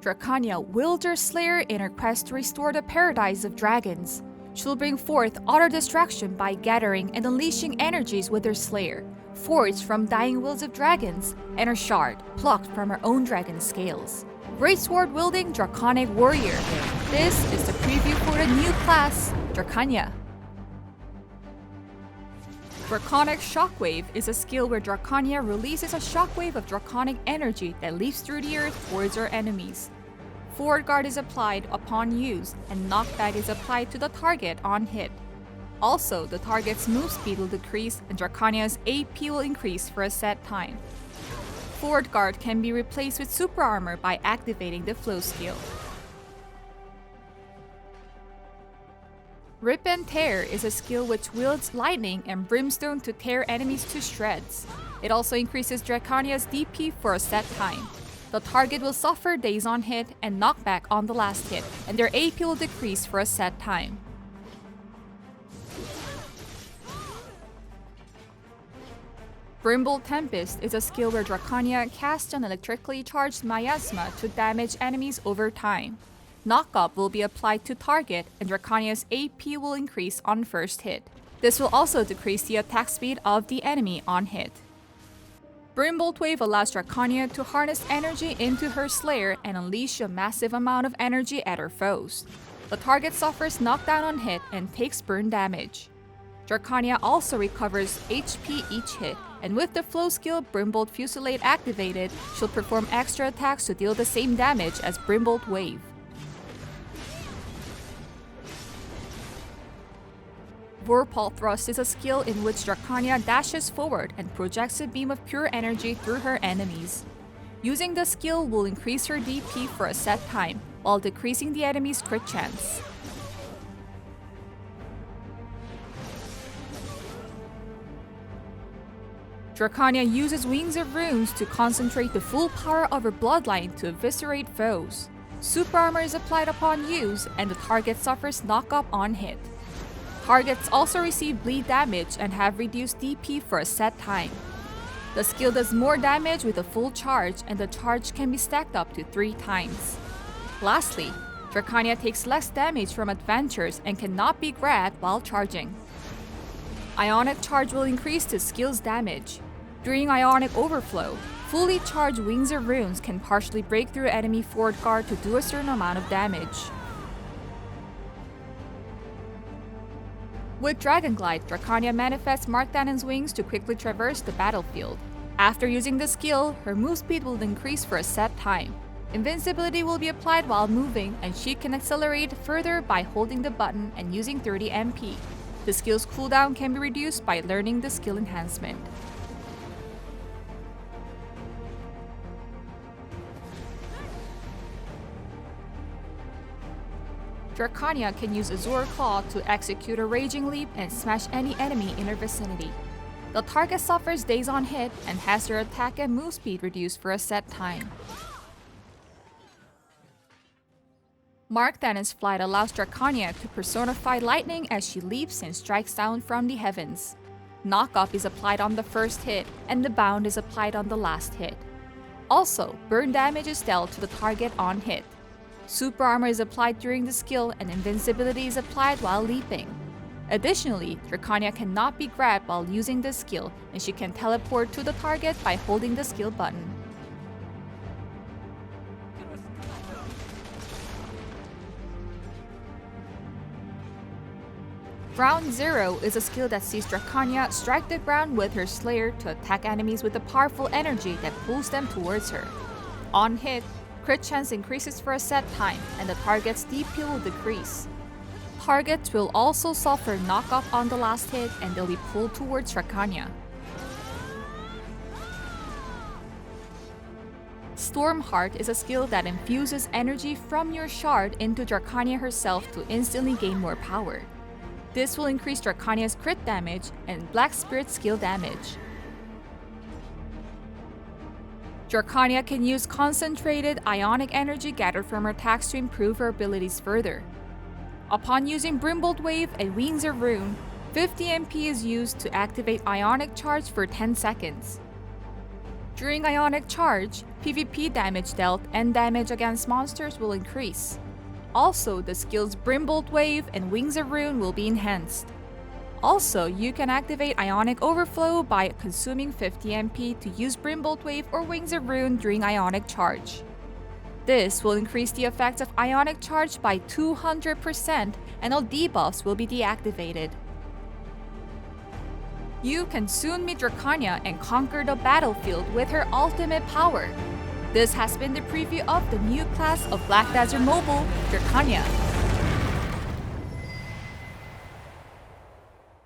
Drakania wields her Slayer in her quest to restore the paradise of dragons. She will bring forth utter destruction by gathering and unleashing energies with her Slayer, forged from dying wills of dragons, and her shard, plucked from her own dragon scales. Great sword-wielding Draconic Warrior. This is the preview for the new class, Drakania. Draconic Shockwave is a skill where Drakania releases a shockwave of draconic energy that leaps through the earth towards her enemies. Forward guard is applied upon use, and knockback is applied to the target on hit. Also, the target's move speed will decrease and Drakania's AP will increase for a set time. Forward guard can be replaced with super armor by activating the flow skill. Rip and Tear is a skill which wields lightning and brimstone to tear enemies to shreds. It also increases Drakania's DP for a set time. The target will suffer daze on hit and knockback on the last hit, and their AP will decrease for a set time. Brimble Tempest is a skill where Drakania casts an electrically charged miasma to damage enemies over time. Knock-up will be applied to target, and Drakania's AP will increase on first hit. This will also decrease the attack speed of the enemy on hit. Brimbolt Wave allows Drakania to harness energy into her Slayer and unleash a massive amount of energy at her foes. The target suffers knockdown on hit and takes burn damage. Drakania also recovers HP each hit, and with the flow skill Brimbolt Fusillade activated, she'll perform extra attacks to deal the same damage as Brimbolt Wave. Vorpal Thrust is a skill in which Drakania dashes forward and projects a beam of pure energy through her enemies. Using the skill will increase her DP for a set time, while decreasing the enemy's crit chance. Drakania uses Wings of Runes to concentrate the full power of her bloodline to eviscerate foes. Super armor is applied upon use, and the target suffers knock-up on hit. Targets also receive bleed damage and have reduced DP for a set time. The skill does more damage with a full charge, and the charge can be stacked up to 3 times. Lastly, Drakania takes less damage from adventures and cannot be grabbed while charging. Ionic Charge will increase the skill's damage. During Ionic Overflow, fully charged Wings of Runes can partially break through enemy forward guard to do a certain amount of damage. With Dragon Glide, Drakania manifests Markdannon's wings to quickly traverse the battlefield. After using the skill, her move speed will increase for a set time. Invincibility will be applied while moving, and she can accelerate further by holding the button and using 30 MP. The skill's cooldown can be reduced by learning the skill enhancement. Drakania can use Azure Claw to execute a Raging Leap and smash any enemy in her vicinity. The target suffers daze on hit and has their attack and move speed reduced for a set time. Markdannon's flight allows Drakania to personify lightning as she leaps and strikes down from the heavens. Knock-up is applied on the first hit, and the bound is applied on the last hit. Also, burn damage is dealt to the target on hit. Super armor is applied during the skill, and invincibility is applied while leaping. Additionally, Drakania cannot be grabbed while using this skill, and she can teleport to the target by holding the skill button. Ground Zero is a skill that sees Drakania strike the ground with her Slayer to attack enemies with a powerful energy that pulls them towards her. On hit, crit chance increases for a set time, and the target's DP will decrease. Targets will also suffer knock-up on the last hit, and they'll be pulled towards Drakania. Stormheart is a skill that infuses energy from your shard into Drakania herself to instantly gain more power. This will increase Drakania's crit damage and Black Spirit skill damage. Drakania can use concentrated ionic energy gathered from her attacks to improve her abilities further. Upon using Brimbolt Wave and Wings of Rune, 50 MP is used to activate Ionic Charge for 10 seconds. During Ionic Charge, PvP damage dealt and damage against monsters will increase. Also, the skills Brimbolt Wave and Wings of Ruin will be enhanced. Also, you can activate Ionic Overflow by consuming 50 MP to use Brimbolt Wave or Wings of Ruin during Ionic Charge. This will increase the effects of Ionic Charge by 200% and all debuffs will be deactivated. You can soon meet Drakania and conquer the battlefield with her ultimate power. This has been the preview of the new class of Black Desert Mobile, Drakania.